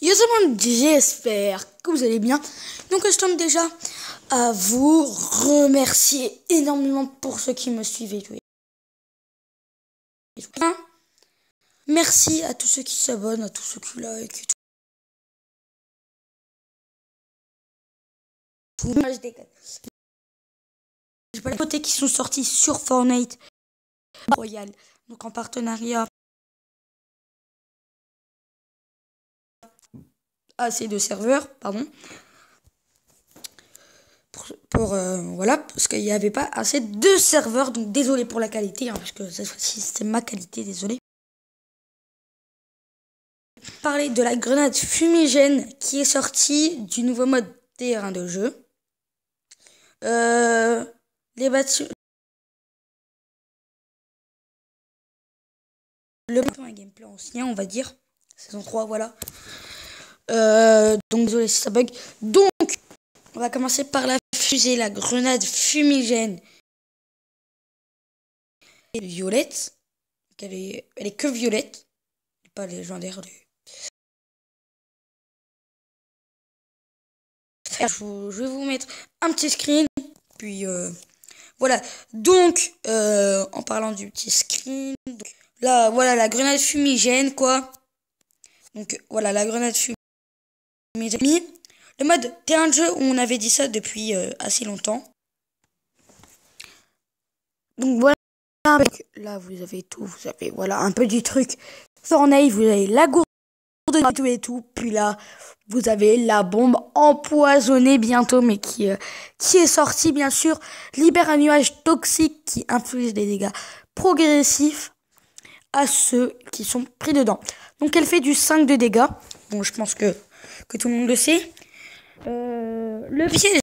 Yo tout le monde, j'espère que vous allez bien. Donc je tiens déjà à vous remercier énormément pour ceux qui me suivent et tout. Merci à tous ceux qui s'abonnent, à tous ceux qui like et tout. Je déconne. J'ai pas les côtés qui sont sortis sur Fortnite Royal, donc en partenariat assez de serveurs, pardon. Voilà, parce qu'il n'y avait pas assez de serveurs, donc désolé pour la qualité, parce que cette fois-ci c'est ma qualité, désolé. Parler de la grenade fumigène qui est sortie du nouveau mode terrain de jeu. Les bâtiments. Un gameplay ancien, on va dire. Saison 3, voilà. Donc désolé si ça bug. Donc, on va commencer par la fusée, la grenade fumigène. Violette. Elle est que violette. Pas légendaire. Je vais vous mettre un petit screen. Puis voilà. Donc, en parlant du petit screen. Donc, là, voilà la grenade fumigène, quoi. Donc, voilà la grenade fumigène. Le mode terrain de jeu, on avait dit ça depuis assez longtemps. Donc voilà, là vous avez tout, vous avez voilà un peu du truc Fortnite, vous avez la gourde de tout et tout, puis là vous avez la bombe empoisonnée bientôt, mais qui est sortie bien sûr, libère un nuage toxique qui inflige des dégâts progressifs à ceux qui sont pris dedans. Donc elle fait du 5 de dégâts, bon je pense que tout le monde le sait. Le piège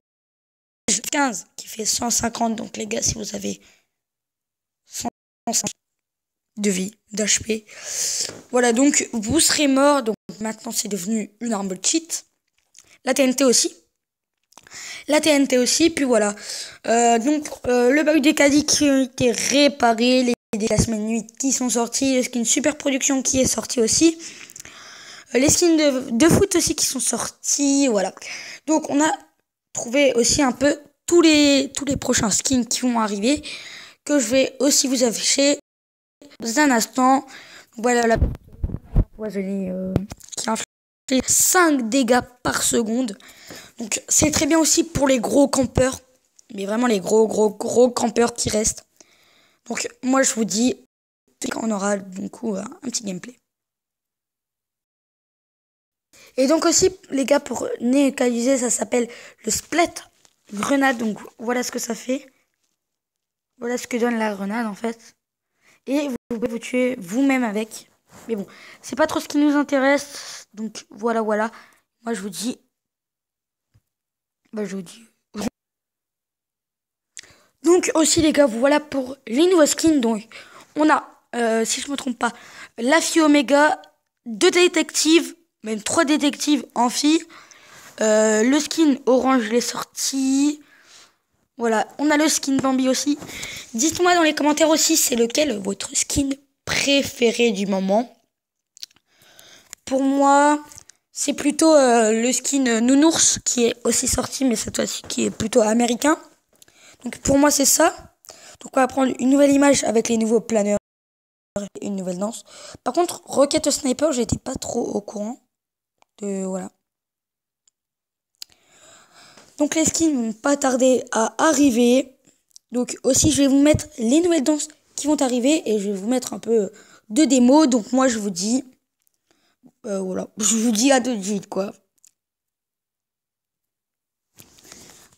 15 qui fait 150, donc les gars si vous avez 105 de vie, d'HP, voilà donc vous serez mort, donc maintenant c'est devenu une arme cheat. La TNT aussi, puis voilà. Donc le bug des caddies qui ont été réparés, les déplacements de nuit qui sont sortis, le skin super production qui est sorti aussi. Les skins de foot aussi qui sont sortis, voilà. Donc on a trouvé aussi un peu tous les prochains skins qui vont arriver, que je vais aussi vous afficher dans un instant. Voilà la poisonnée qui inflige 5 dégâts par seconde. Donc c'est très bien aussi pour les gros campeurs, mais vraiment les gros campeurs qui restent. Donc moi je vous dis qu'on aura donc un petit gameplay. Et donc aussi, les gars, pour neutraliser, ça s'appelle le split grenade. Donc voilà ce que ça fait. Voilà ce que donne la grenade en fait. Et vous pouvez vous tuer vous-même avec. Mais bon, c'est pas trop ce qui nous intéresse. Donc voilà. Moi je vous dis. Donc aussi les gars, voilà pour les nouveaux skins. Donc on a, si je me trompe pas, la fille Omega, 2 détectives. Même 3 détectives en filles. Le skin orange, il est sorti. Voilà, on a le skin Bambi aussi. Dites-moi dans les commentaires aussi, c'est lequel votre skin préféré du moment. Pour moi, c'est plutôt le skin Nounours qui est aussi sorti, mais cette fois-ci qui est plutôt américain. Donc pour moi, c'est ça. Donc on va prendre une nouvelle image avec les nouveaux planeurs et une nouvelle danse. Par contre, Rocket Sniper, j'étais pas trop au courant. Voilà. Donc les skins vont pas tarder à arriver. Donc aussi je vais vous mettre les nouvelles danses qui vont arriver et je vais vous mettre un peu de démo. Donc moi je vous dis voilà, je vous dis à tout de suite quoi.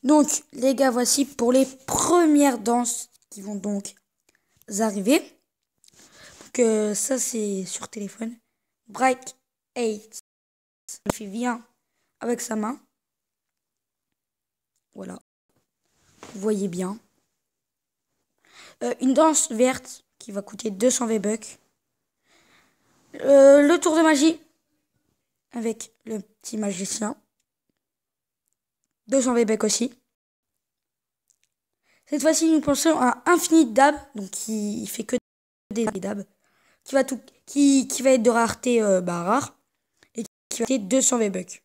Donc les gars, voici pour les premières danses qui vont donc arriver. Donc ça c'est sur téléphone. Break 8. Il fait bien avec sa main. Voilà. Vous voyez bien. Une danse verte qui va coûter 200 V-Bucks. Le tour de magie avec le petit magicien. 200 V-Bucks aussi. Cette fois-ci, nous pensons à Infinite Dab, donc qui fait que des dabs, qui va être de rareté rare et qui va coûter 200 V-Bucks.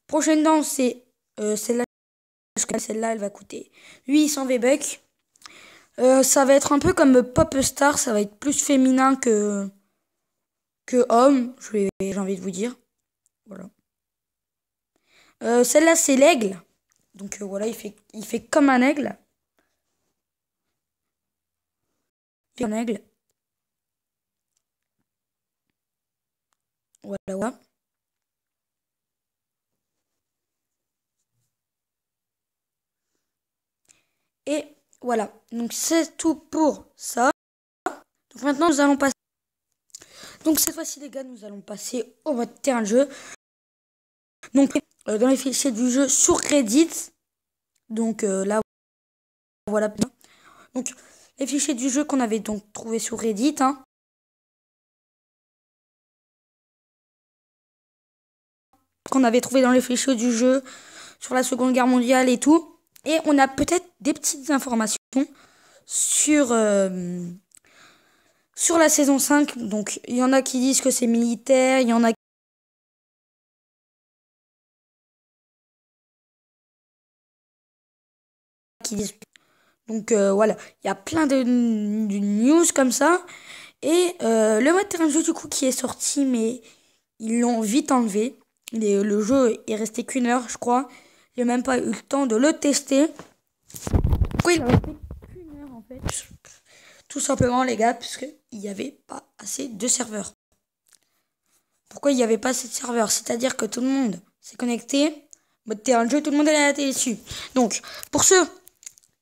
Prochaine danse, c'est celle-là. Celle-là, elle va coûter 800 V-Bucks. Ça va être un peu comme Pop Star, ça va être plus féminin que homme, j'ai envie de vous dire. Voilà. Celle-là, c'est l'aigle. Donc voilà, il fait comme un aigle. Il fait un aigle. Voilà, voilà. Et voilà. Donc c'est tout pour ça. Donc maintenant, nous allons passer. Donc cette fois-ci, les gars, nous allons passer au mode terrain de jeu. Donc dans les fichiers du jeu sur Reddit. Donc là, voilà. Donc les fichiers du jeu qu'on avait donc trouvé sur Reddit. Hein. Qu'on avait trouvé dans les fichiers du jeu sur la Seconde Guerre mondiale et tout. Et on a peut-être des petites informations sur la saison 5. Donc il y en a qui disent que c'est militaire, il y en a qui disent... Donc voilà, il y a plein de news comme ça. Et le mode terrain de jeu du coup qui est sorti, mais ils l'ont vite enlevé. Le jeu est resté qu'1 heure, je crois. J'ai même pas eu le temps de le tester. Pourquoi il a resté qu'1 heure en fait? Tout simplement les gars, parce qu'il n'y avait pas assez de serveurs. Pourquoi il n'y avait pas assez de serveurs? C'est-à-dire que tout le monde s'est connecté. Mode terrain de jeu, tout le monde est à la télé dessus. Donc, pour ceux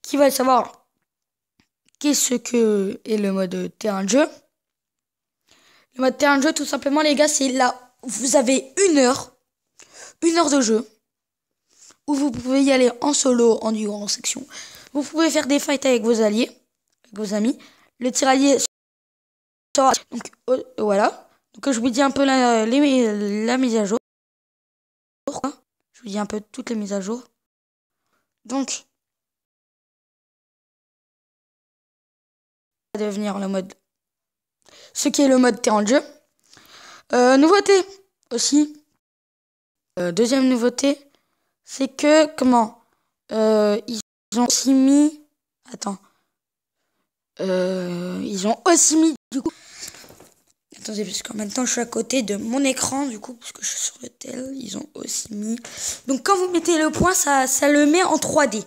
qui veulent savoir qu'est-ce que est le mode terrain de jeu, le mode terrain de jeu, tout simplement les gars, c'est là, vous avez 1 heure de jeu, où vous pouvez y aller en solo, en duo, en section. Vous pouvez faire des fights avec vos alliés, avec vos amis. Le tiraillé sera... Donc voilà. Donc je vous dis un peu la mise à jour. Je vous dis un peu toutes les mises à jour. Donc, ça va devenir le mode... Ce qui est le mode terrain de jeu. Nouveauté aussi. Deuxième nouveauté, c'est que, ils ont aussi mis... Attends. Ils ont aussi mis, du coup... Attendez, parce qu'en même temps, je suis à côté de mon écran, du coup, parce que je suis sur le tel. Ils ont aussi mis... Donc, quand vous mettez le point, ça le met en 3D.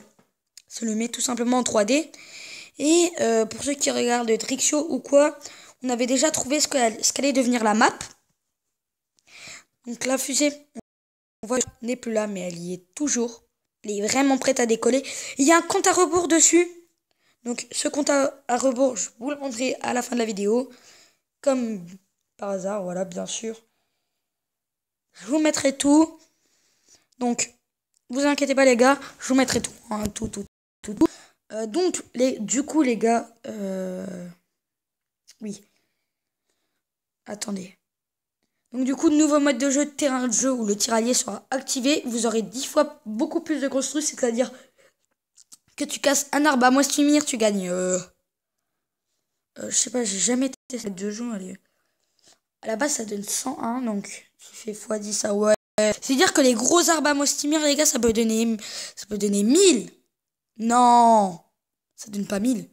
Ça le met tout simplement en 3D. Et pour ceux qui regardent Trickshow ou quoi, on avait déjà trouvé ce qu'allait devenir la map. Donc, la fusée... On voit qu'elle n'est plus là, mais elle y est toujours. Elle est vraiment prête à décoller. Il y a un compte à rebours dessus. Donc, ce compte à rebours, je vous le montrerai à la fin de la vidéo. Comme par hasard, voilà, bien sûr. Je vous mettrai tout. Donc, vous inquiétez pas, les gars. Je vous mettrai tout. Hein, tout. Donc, du coup, les gars... Oui. Attendez. Donc du coup, nouveau mode de jeu, terrain de jeu où le tiraillé sera activé. Vous aurez 10 fois beaucoup plus de construits, c'est-à-dire que tu casses un arbre à Moistimir, tu gagnes... je sais pas, j'ai jamais testé cette de jeu. Allez. À la base, ça donne 101, donc tu fais x10, ça ouais. C'est-à-dire que les gros arbres à Moistimir, les gars, ça peut donner 1000. Non, ça donne pas 1000.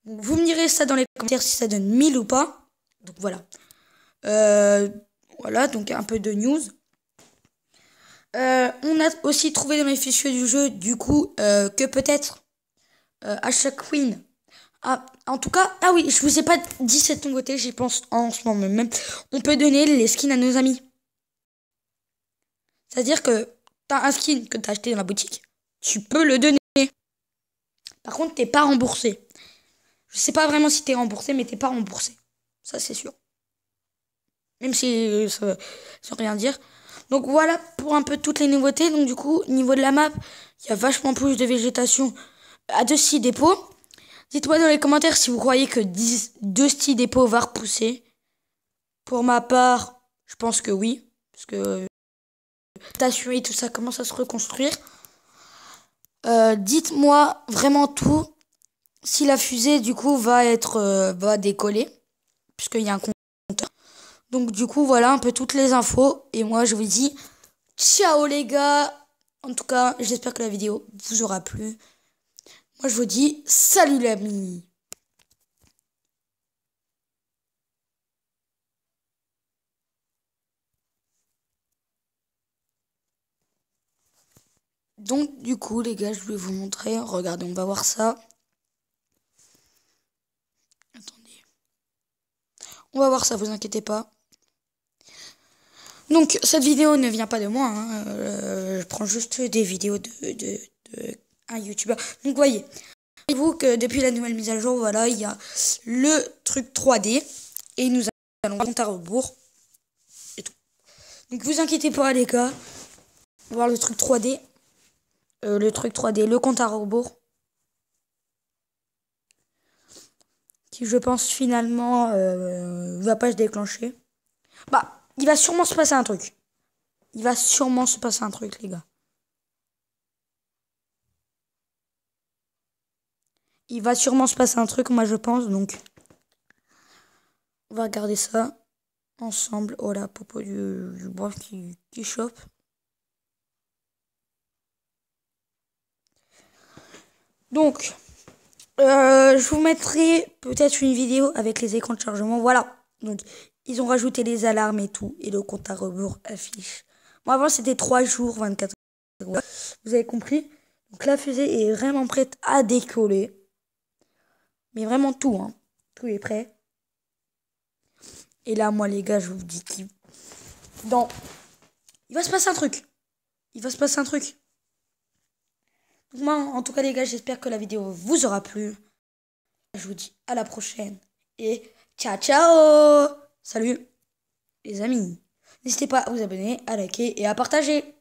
Donc, vous me direz ça dans les commentaires si ça donne 1000 ou pas. Donc voilà. Voilà, donc un peu de news. On a aussi trouvé dans les fichiers du jeu, du coup, que peut-être à chaque win. Ah, en tout cas, ah oui, je vous ai pas dit cette nouveauté, j'y pense en ce moment même. On peut donner les skins à nos amis. C'est-à-dire que t'as un skin que t'as acheté dans la boutique, tu peux le donner. Par contre, t'es pas remboursé. Je sais pas vraiment si t'es remboursé, mais t'es pas remboursé. Ça, c'est sûr. Même si ça sans rien dire. Donc voilà pour un peu toutes les nouveautés. Donc du coup, niveau de la map, il y a vachement plus de végétation à 2 styles dépôts. Dites-moi dans les commentaires si vous croyez que 2 styles dépôts va repousser. Pour ma part, je pense que oui. Parce que station et tout ça commence à se reconstruire. Dites-moi vraiment tout. Si la fusée du coup va décoller. Puisqu'il y a un compteur. Donc du coup, voilà un peu toutes les infos. Et moi, je vous dis ciao les gars. En tout cas, j'espère que la vidéo vous aura plu. Moi, je vous dis salut les amis. Donc du coup, les gars, je vais vous montrer. Regardez, on va voir ça. Attendez. On va voir ça, vous inquiétez pas. Donc, cette vidéo ne vient pas de moi. Hein. Je prends juste des vidéos de un youtubeur. Donc, voyez. Voyez-vous que depuis la nouvelle mise à jour, voilà, il y a le truc 3D. Et nous allons compte à rebours. Et tout. Donc, vous inquiétez pas, les gars. On va voir le truc 3D. Le compte à rebours. Qui, je pense, finalement, va pas se déclencher. Bah, il va sûrement se passer un truc. Il va sûrement se passer un truc, les gars. Il va sûrement se passer un truc, moi, je pense, donc... On va regarder ça ensemble. Oh là, popo du bois qui chope. Donc, je vous mettrai peut-être une vidéo avec les écrans de chargement. Voilà. Donc, ils ont rajouté les alarmes et tout. Et le compte à rebours affiche. Bon, avant, c'était 3 jours, 24 heures. Vous avez compris? Donc, la fusée est vraiment prête à décoller. Mais vraiment tout, hein. Tout est prêt. Et là, moi, les gars, je vous dis qu'il... Il va se passer un truc. Il va se passer un truc. Donc moi, en tout cas, les gars, j'espère que la vidéo vous aura plu. Je vous dis à la prochaine. Et ciao, ciao! Salut, les amis. N'hésitez pas à vous abonner, à liker et à partager.